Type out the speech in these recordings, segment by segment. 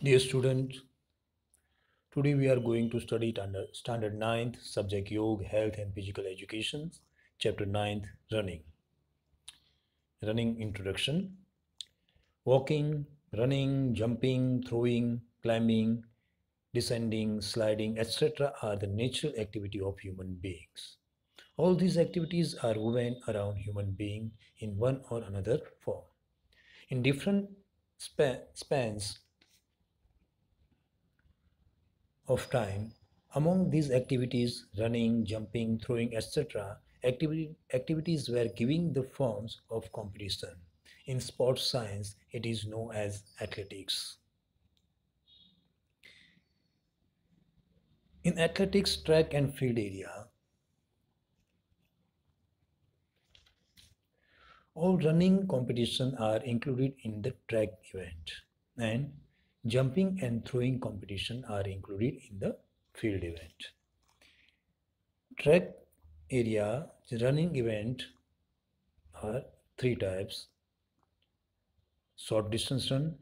Dear student, today we are going to study standard 9th subject Yoga, Health and Physical Education, chapter 9th Running. Running introduction. Walking, running, jumping, throwing, climbing, descending, sliding, etc. are the natural activity of human beings. All these activities are woven around human being in one or another form. In different spans of time. Among these activities, running, jumping, throwing, etc., activities were giving the forms of competition. In sports science, it is known as athletics. In athletics, track and field area, all running competition are included in the track event, and jumping and throwing competition are included in the field event. Track area, the running event are three types: short distance run,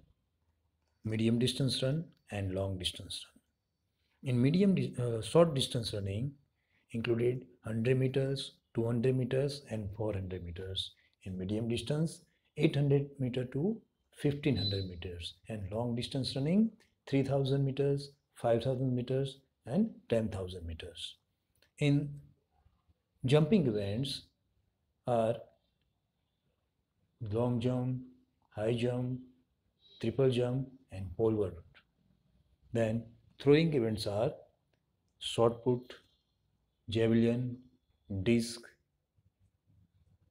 medium distance run, and long distance run. In short distance running included 100 meters, 200 meters, and 400 meters. In medium distance, 800 meter to 1500 meters, and long distance running 3000 meters, 5000 meters, and 10,000 meters. In jumping events are long jump, high jump, triple jump, and pole vault. Then throwing events are shot put, javelin, disc,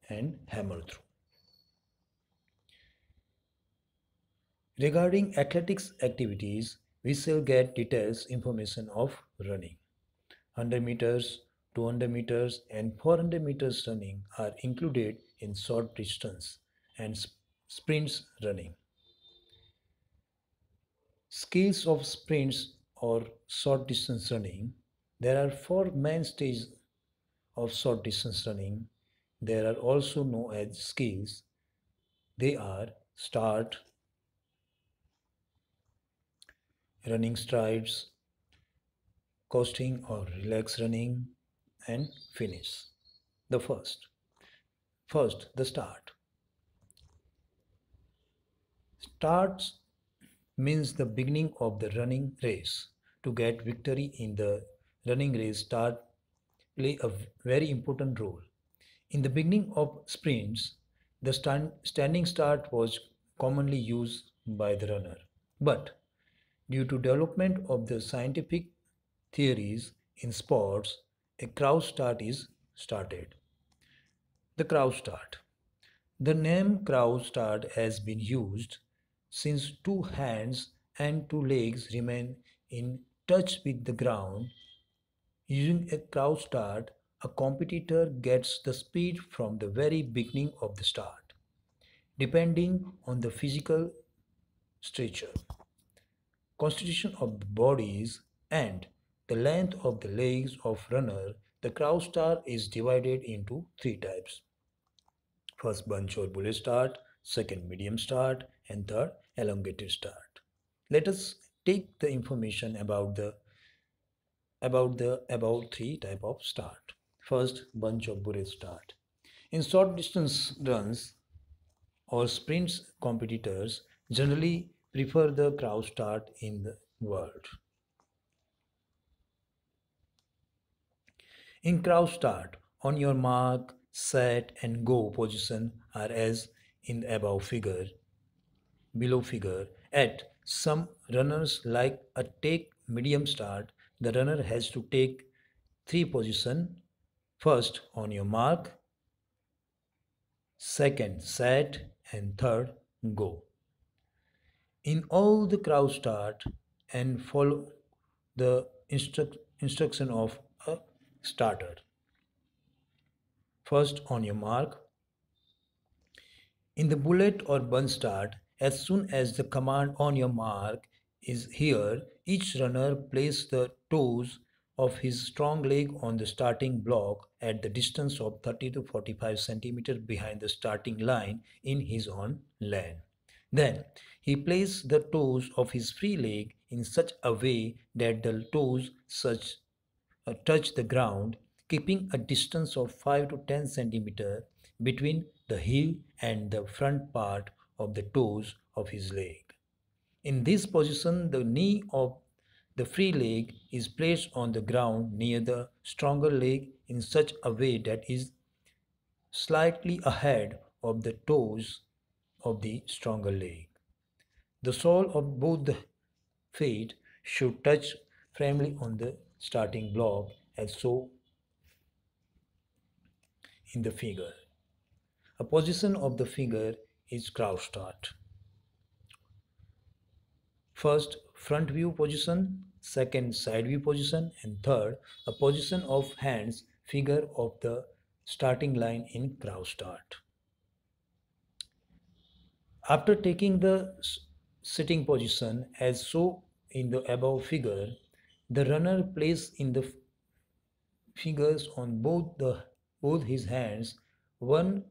and hammer throw. Regarding athletics activities, we shall get details information of running. 100 meters, 200 meters, and 400 meters running are included in short distance and sprints running. Skills of sprints or short distance running. There are four main stages of short distance running. They are also known as skills. They are start, running strides, coasting or relax running, and finish. The first, the start. Starts means the beginning of the running race. To get victory in the running race, start play a very important role. In the beginning of sprints, the standing start was commonly used by the runner. But due to development of the scientific theories in sports, a crouch start is started. The crouch start. The name crouch start has been used since two hands and two legs remain in touch with the ground. Using a crouch start, a competitor gets the speed from the very beginning of the start, depending on the physical stature, constitution of the bodies, and the length of the legs of runner. The crouch start is divided into three types. First, bunch or bullet start, second, medium start, and third, elongated start. Let us take the information about three type of start. First, bunch or bullet start. In short distance runs or sprints, competitors generally prefer the crouch start in the world. In crouch start, on your mark, set, and go position are as in the below figure. At some runners like a take medium start, the runner has to take three positions. First, on your mark, second, set, and third, go. In all the crouch start and follow the instruction of a starter. First, on your mark. In the bullet or bunch start, as soon as the command on your mark is here, each runner places the toes of his strong leg on the starting block at the distance of 30 to 45 centimeters behind the starting line in his own lane. Then He places the toes of his free leg in such a way that the toes touch the ground, keeping a distance of 5 to 10 centimeter between the heel and the front part of the toes of his leg. In this position, the knee of the free leg is placed on the ground near the stronger leg in such a way that is slightly ahead of the toes of the stronger leg. The sole of both the feet should touch firmly on the starting block as so in the figure. A position of the figure is crouch start. First, front view position, second, side view position, and third, a position of hands figure of the starting line in crouch start. After taking the sitting position as so in the above figure, the runner places in the fingers on both his hands 1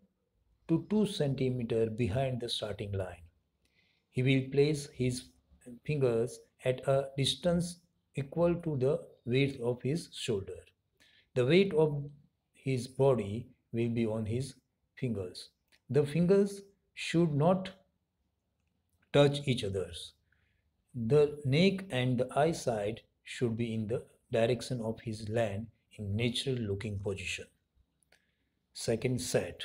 to 2 centimeter behind the starting line. He will place his fingers at a distance equal to the width of his shoulder. The weight of his body will be on his fingers. The fingers should not touch each other's. The neck and the eyesight should be in the direction of his land in natural looking position. Second set.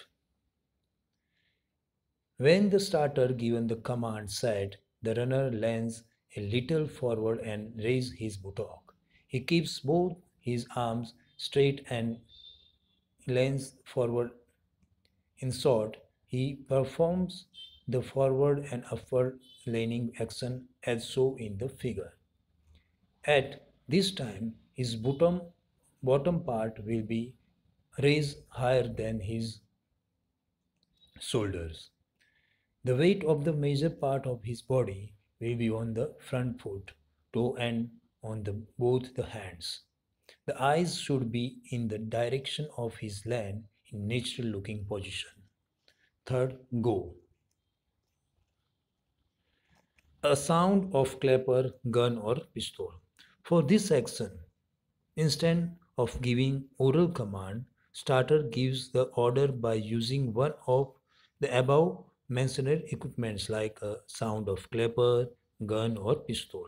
When the starter given the command set, the runner leans a little forward and raises his buttock. He keeps both his arms straight and leans forward. In short, he performs the forward and upward leaning action as so in the figure. At this time, his bottom part will be raised higher than his shoulders. The weight of the major part of his body will be on the front foot, toe and on both the hands. The eyes should be in the direction of his land in natural looking position. Third, go. A sound of clapper, gun or pistol. For this action, instead of giving oral command, starter gives the order by using one of the above mentioned equipments like a sound of clapper, gun or pistol.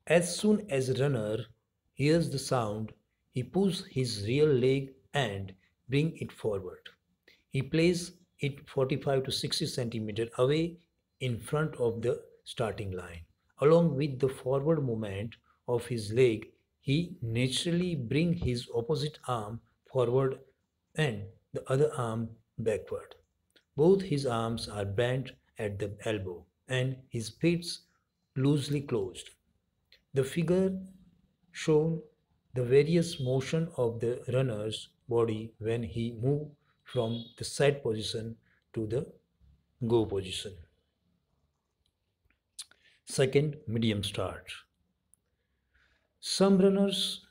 As soon as runner hears the sound, he pulls his rear leg and bring it forward. He places it 45 to 60 centimeter away in front of the starting line. Along with the forward movement of his leg, he naturally bring his opposite arm forward and the other arm backward. Both his arms are bent at the elbow and his feet loosely closed. The figure shows the various motion of the runner's body when he moves from the set position to the go position. Second, medium start. Some runners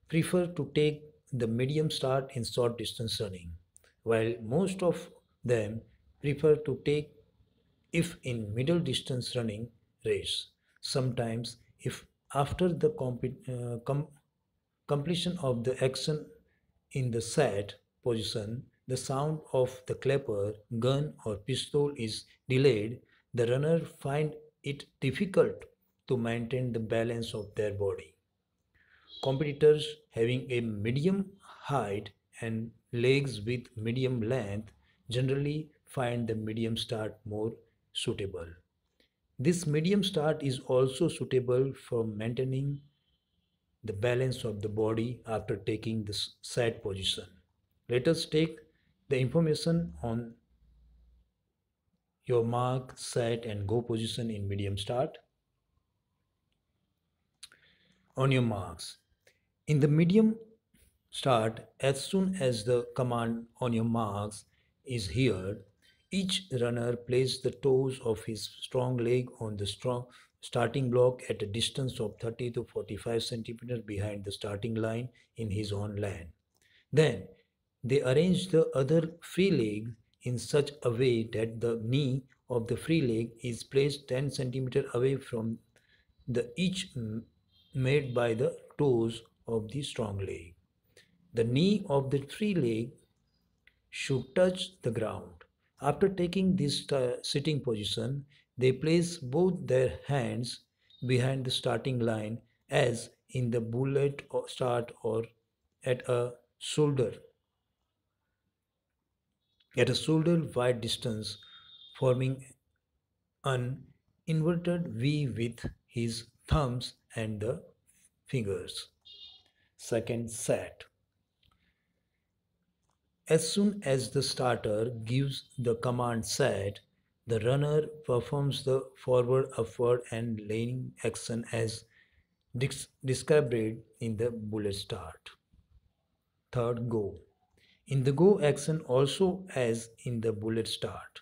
prefer to take the medium start in short distance running, while most of them prefer to take if in middle distance running race. Sometimes, if after the completion of the action in the set position, the sound of the clapper, gun or pistol is delayed, the runner find it difficult to maintain the balance of their body. Competitors having a medium height and legs with medium length generally find the medium start more suitable. This medium start is also suitable for maintaining the balance of the body after taking the side position. Let us take the information on your mark, set and go position in medium start. On your marks. In the medium start, as soon as the command on your marks is heard, each runner places the toes of his strong leg on the strong starting block at a distance of 30 to 45 centimeters behind the starting line in his own land. Then They arrange the other free leg in such a way that the knee of the free leg is placed 10 centimeters away from the each made by the toes of the strong leg. The knee of the free leg should touch the ground. After taking this sitting position, they place both their hands behind the starting line as in the bullet or start or at a shoulder shoulder wide distance, forming an inverted V with his thumbs and the fingers. Second set. As soon as the starter gives the command set, the runner performs the forward, upward, and leaning action as described in the bullet start. Third, go. In the go action, also as in the bullet start.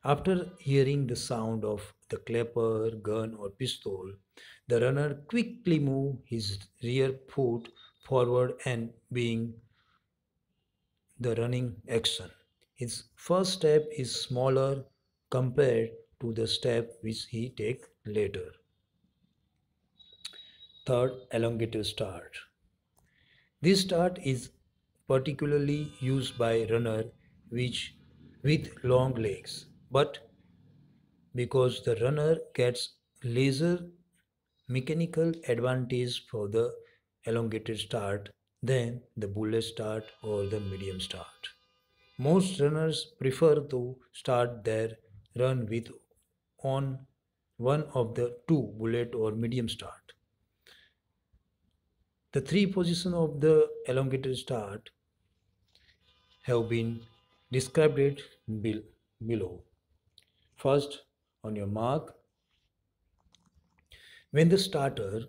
After hearing the sound of the clapper, gun, or pistol, the runner quickly moves his rear foot forward and being the running action. His first step is smaller compared to the step which he takes later. Third, elongated start. This start is particularly used by runner which with long legs, but because the runner gets laser mechanical advantage for the elongated start than the bullet start or the medium start. Most runners prefer to start their run with on one of the two bullet or medium start. The three positions of the elongated start have been described below. First, on your mark, when the starter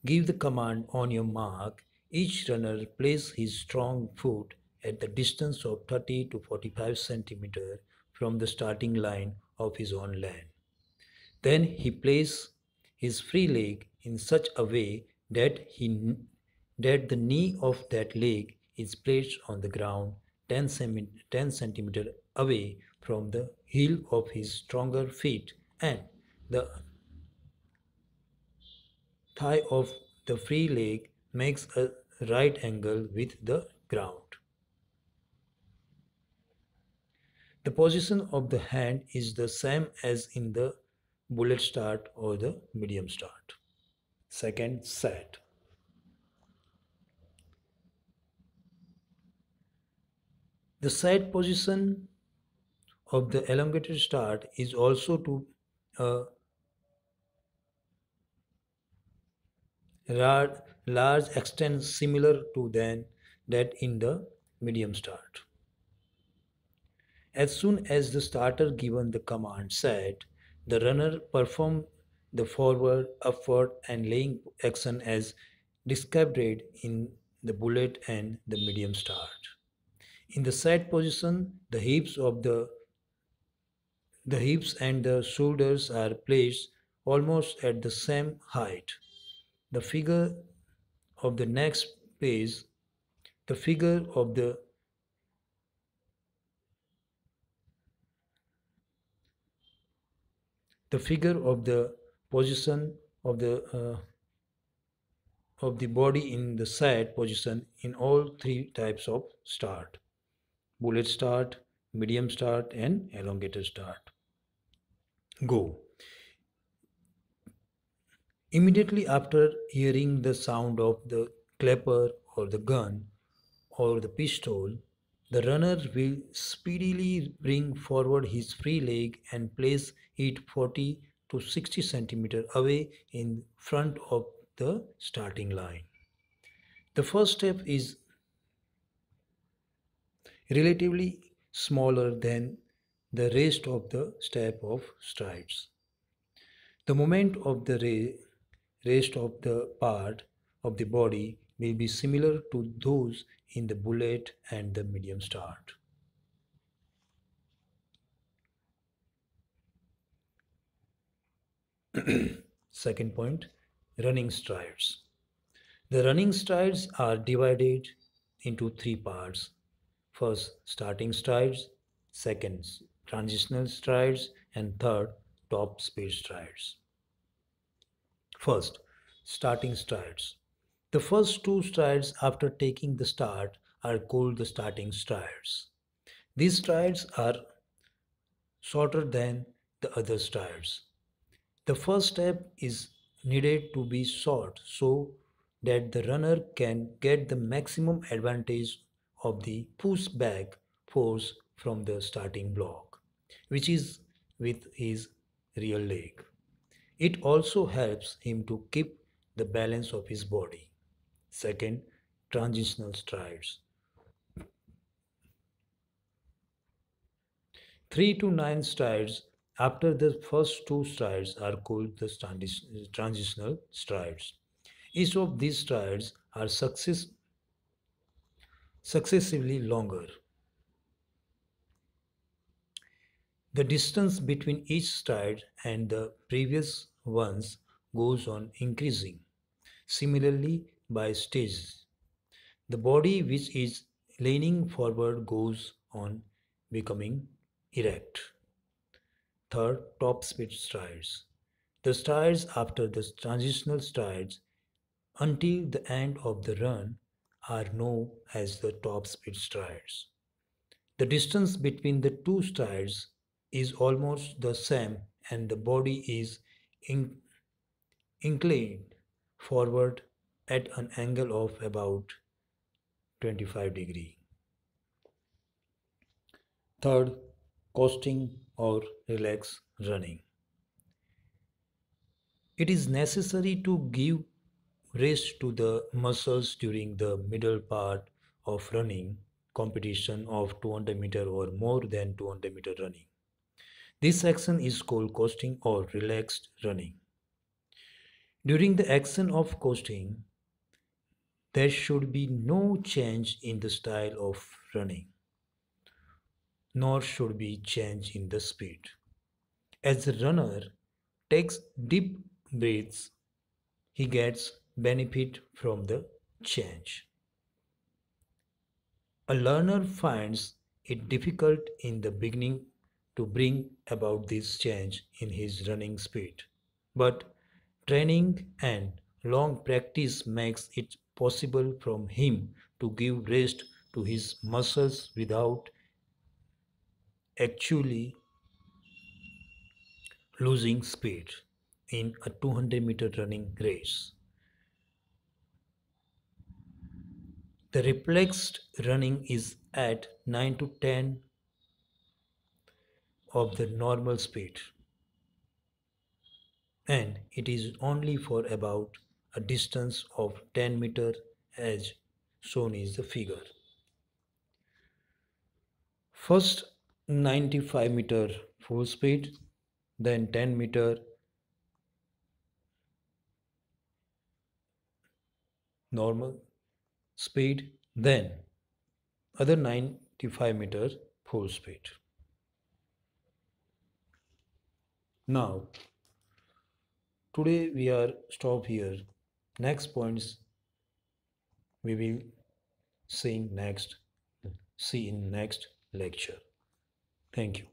gives the command on your mark, each runner places his strong foot at the distance of 30 to 45 centimeters from the starting line of his own land. Then he places his free leg in such a way that the knee of that leg is placed on the ground 10 centimeters away from the heel of his stronger feet and the thigh of the free leg makes a right angle with the ground. The position of the hand is the same as in the bullet start or the medium start. Second set. The side position of the elongated start is also to a large, large extent similar to that in the medium start. As soon as the starter given the command set, the runner perform the forward, upward, and laying action as described in the bullet and the medium start. In the set position, the hips and the shoulders are placed almost at the same height. The figure of the next page, the figure of the position of the body in the side position in all three types of start: bullet start, medium start, and elongated start. Go. Immediately after hearing the sound of the clapper or the gun or the pistol, the runner will speedily bring forward his free leg and place it 40 to 60 centimeters away in front of the starting line. The first step is relatively smaller than the rest of the step of strides. The movement of the rest of the part of the body will be similar to those in the bullet and the medium start. Second point, running strides. The running strides are divided into three parts. First, starting strides, second, transitional strides, and third, top speed strides. First, starting strides. The first two strides after taking the start are called the starting strides. These strides are shorter than the other strides. The first step is needed to be short so that the runner can get the maximum advantage of the push back force from the starting block, which is with his real leg. It also helps him to keep the balance of his body. Second, transitional strides. 3 to 9 strides after the first two strides are called the transitional strides. Each of these strides are successively longer. The distance between each stride and the previous ones goes on increasing. Similarly, by stages, the body which is leaning forward goes on becoming erect. Third, top speed strides. The strides after the transitional strides until the end of the run are known as the top speed strides. The distance between the two strides is almost the same and the body is in- inclined forward at an angle of about 25 degrees. Third, coasting or relax running. It is necessary to give rest to the muscles during the middle part of running competition of 200-meter or more than 200-meter running. This action is called coasting or relaxed running. During the action of coasting, there should be no change in the style of running, nor should be change in the speed. As the runner takes deep breaths, he gets benefit from the change. A learner finds it difficult in the beginning to bring about this change in his running speed, but training and long practice makes it possible for him to give rest to his muscles without actually losing speed in a 200-meter running race. The reflexed running is at 9 to 10 of the normal speed, and it is only for about a distance of 10 meter as shown is the figure. First 95-meter full speed, then 10-meter normal speed, then other 95-meter full speed. Now today we are stop here. Next points we will see in next lecture. Thank you.